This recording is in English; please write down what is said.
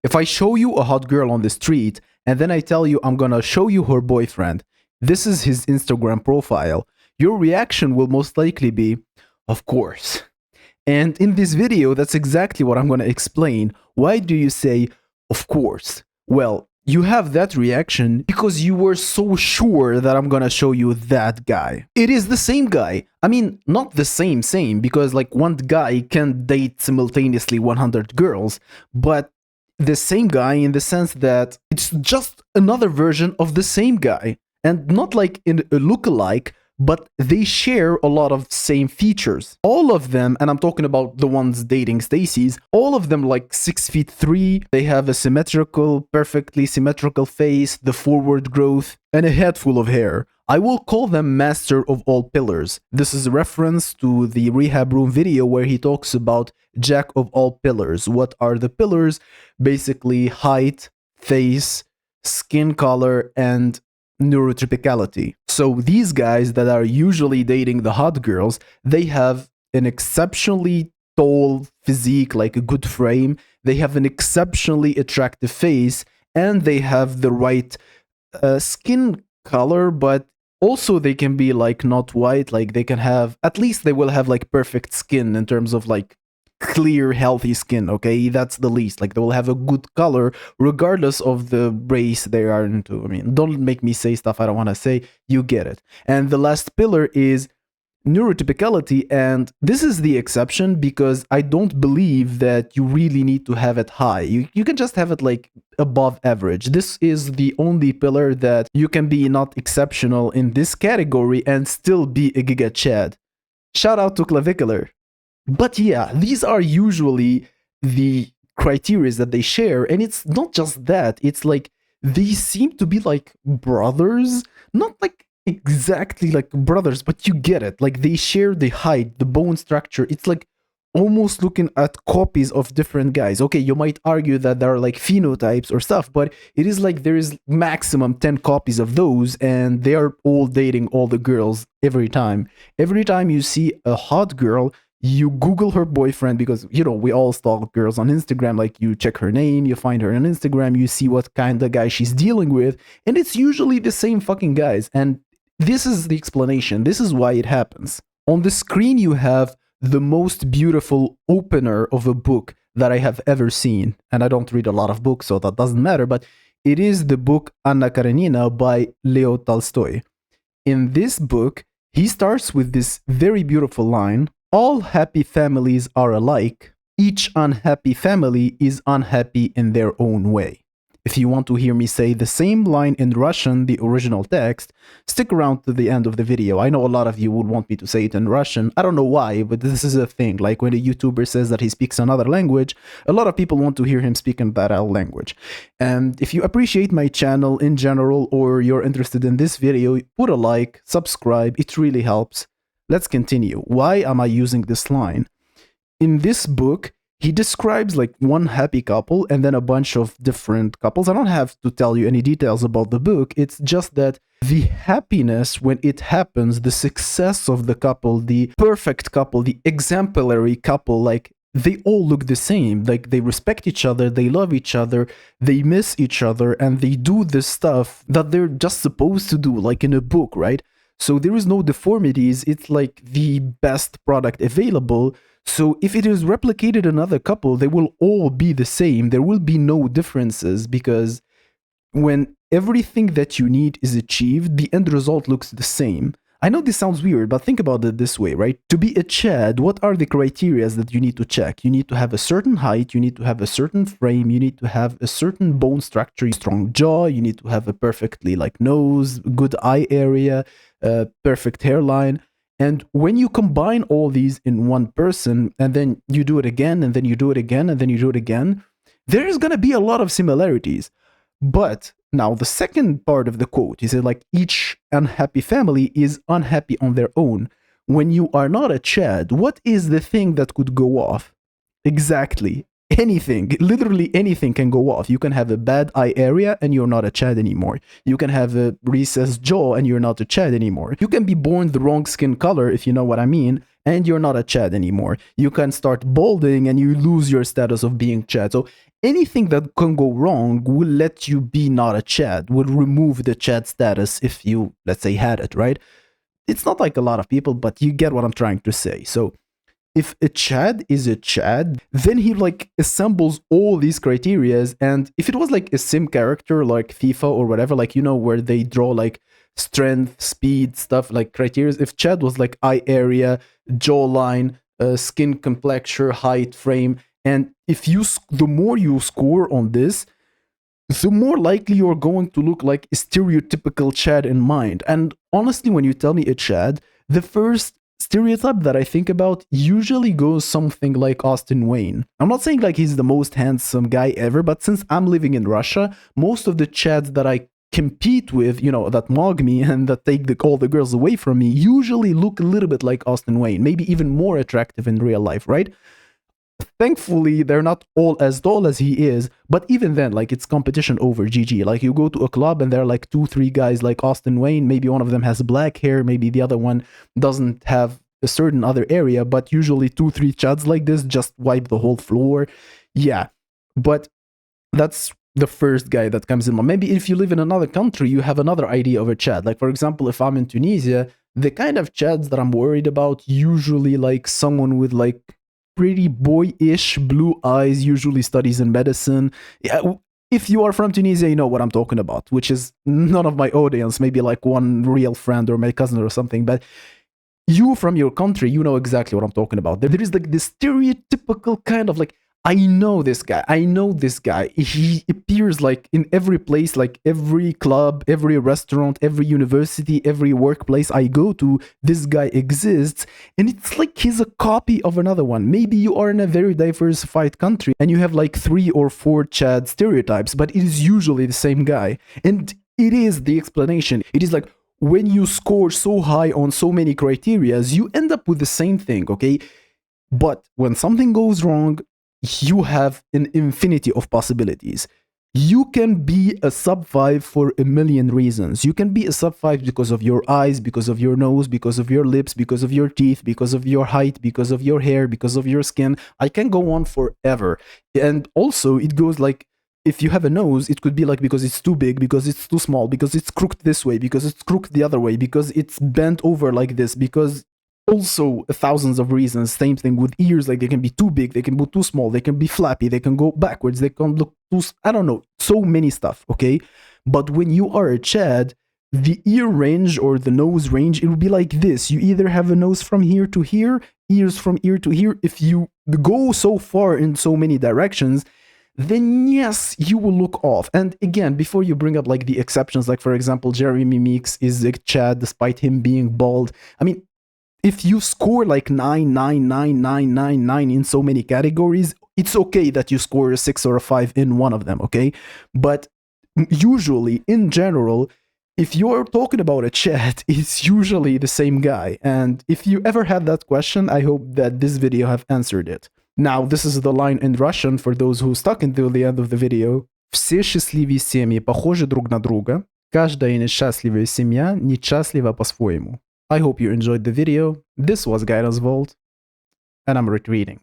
If I show you a hot girl on the street and then I tell you I'm gonna show you her boyfriend, this is his Instagram profile, your reaction will most likely be, of course. And in this video, that's exactly what I'm gonna explain. Why do you say, of course? Well, you have that reaction because you were so sure that I'm gonna show you that guy. It is the same guy. I mean, not the same, because like one guy can date simultaneously 100 girls, but the same guy in the sense that it's just another version of the same guy. And not like in a lookalike, but they share a lot of same features. All of them, and I'm talking about the ones dating Stacy's, all of them like 6'3", they have a perfectly symmetrical face, the forward growth, and a head full of hair. I will call them master of all pillars. This is a reference to the rehab room video where he talks about jack of all pillars. What are the pillars? Basically height, face, skin color, and neurotypicality. So these guys that are usually dating the hot girls, they have an exceptionally tall physique, like a good frame. They have an exceptionally attractive face, and they have the right skin color, but also they can be like not white, like they can have, at least they will have like perfect skin in terms of like clear, healthy skin, okay? That's the least. Like they will have a good color regardless of the race they are into. I mean, don't make me say stuff I don't want to say. You get it. And the last pillar is neurotypicality, and this is the exception because I don't believe that you really need to have it high. You can just have it like above average. This is the only pillar that you can be not exceptional in this category and still be a giga chad. Shout out to Clavicular. But yeah, these are usually the criteria that they share, and it's not just that, it's like they seem to be like brothers, not like exactly like brothers, but you get it. Like they share the height, the bone structure. It's like almost looking at copies of different guys. Okay, you might argue that there are like phenotypes or stuff, but it is like there is maximum 10 copies of those, and they are all dating all the girls every time. Every time you see a hot girl, you Google her boyfriend because, you know, we all stalk girls on Instagram. Like you check her name, you find her on Instagram, you see what kind of guy she's dealing with, and it's usually the same fucking guys. And this is the explanation. This is why it happens. On the screen, you have the most beautiful opener of a book that I have ever seen. And I don't read a lot of books, so that doesn't matter, but it is the book Anna Karenina by Leo Tolstoy. In this book, he starts with this very beautiful line: all happy families are alike. Each unhappy family is unhappy in their own way. If you want to hear me say the same line in Russian, the original text, stick around to the end of the video. I know a lot of you would want me to say it in Russian. I don't know why, but this is a thing. Like when a YouTuber says that he speaks another language, a lot of people want to hear him speak in that language. And if you appreciate my channel in general, or you're interested in this video, put a like, subscribe, it really helps. Let's continue. Why am I using this line? In this book, he describes like one happy couple and then a bunch of different couples. I don't have to tell you any details about the book. It's just that the happiness when it happens, the success of the couple, the perfect couple, the exemplary couple, like they all look the same. Like they respect each other, they love each other, they miss each other, and they do this stuff that they're just supposed to do, like in a book, right? So there is no deformities. It's like the best product available. So if it is replicated in another couple, they will all be the same. There will be no differences, because when everything that you need is achieved, the end result looks the same. I know this sounds weird, but think about it this way, right? To be a Chad, what are the criteria that you need to check? You need to have a certain height, you need to have a certain frame, you need to have a certain bone structure, strong jaw, you need to have a perfectly like nose, good eye area, perfect hairline. And when you combine all these in one person, and then you do it again, and then you do it again, and then you do it again, there's going to be a lot of similarities. But now the second part of the quote, he said like each unhappy family is unhappy on their own. When you are not a Chad, what is the thing that could go off? Exactly. Anything, literally anything can go off. You can have a bad eye area and you're not a Chad anymore. You can have a recessed jaw and you're not a Chad anymore. You can be born the wrong skin color, if you know what I mean, and you're not a Chad anymore. You can start balding and you lose your status of being Chad. So anything that can go wrong will let you be not a Chad, will remove the Chad status if you, let's say, had it, right? It's not like a lot of people, but you get what I'm trying to say. So if a Chad is a Chad, then he like assembles all these criterias. And if it was like a sim character like FIFA or whatever, like, you know, where they draw like strength, speed, stuff like criteria. If Chad was like eye area, jawline, skin complexion, height, frame, and if you, the more you score on this, the more likely you're going to look like a stereotypical Chad in mind. And honestly, when you tell me a Chad, the first stereotype that I think about usually goes something like Austin Wayne. I'm not saying like he's the most handsome guy ever, but since I'm living in Russia, most of the Chads that I compete with, you know, that mog me and that take all the girls away from me, usually look a little bit like Austin Wayne, maybe even more attractive in real life, right? Thankfully, they're not all as tall as he is, but even then, like, it's competition over GG. Like, you go to a club and there are like 2-3 guys like Austin Wayne. Maybe one of them has black hair, maybe the other one doesn't have a certain other area, but usually 2-3 chads like this just wipe the whole floor. Yeah, but that's the first guy that comes in mind. Maybe if you live in another country, you have another idea of a Chad. Like, for example, if I'm in Tunisia, the kind of Chads that I'm worried about usually like someone with like pretty boyish blue eyes, usually studies in medicine. Yeah, if you are from Tunisia, you know what I'm talking about, which is none of my audience, maybe like one real friend or my cousin or something. But you from your country, you know exactly what I'm talking about. There is like this stereotypical kind of like, I know this guy. I know this guy. He appears like in every place, like every club, every restaurant, every university, every workplace I go to, this guy exists. And it's like he's a copy of another one. Maybe you are in a very diversified country and you have like 3 or 4 Chad stereotypes, but it is usually the same guy. And it is the explanation. It is like when you score so high on so many criterias, you end up with the same thing, okay? But when something goes wrong, you have an infinity of possibilities. You can be a sub 5 for a million reasons. You can be a sub 5 because of your eyes, because of your nose, because of your lips, because of your teeth, because of your height, because of your hair, because of your skin. I can go on forever. And also, it goes like, if you have a nose, it could be like because it's too big, because it's too small, because it's crooked this way, because it's crooked the other way, because it's bent over like this, because also thousands of reasons. Same thing with ears, like they can be too big, they can be too small, they can be flappy, they can go backwards, they can look too, I don't know, so many stuff, okay? But when you are a Chad, the ear range or the nose range, it will be like this. You either have a nose from here to here, ears from ear to here. If you go so far in so many directions, then yes, you will look off. And again, before you bring up like the exceptions, like for example, Jeremy Meeks is a Chad despite him being bald. I mean, if you score like 9, 9, 9, 9, 9, 9 in so many categories, it's okay that you score a 6 or a 5 in one of them, okay? But usually, in general, if you're talking about a Chad, it's usually the same guy. And if you ever had that question, I hope that this video have answered it. Now, this is the line in Russian for those who stuck until the end of the video. Все счастливые семьи похожи друг на друга. Каждая несчастливая семья несчастлива по-своему. I hope you enjoyed the video. This was Guidance Vault, and I'm retreating.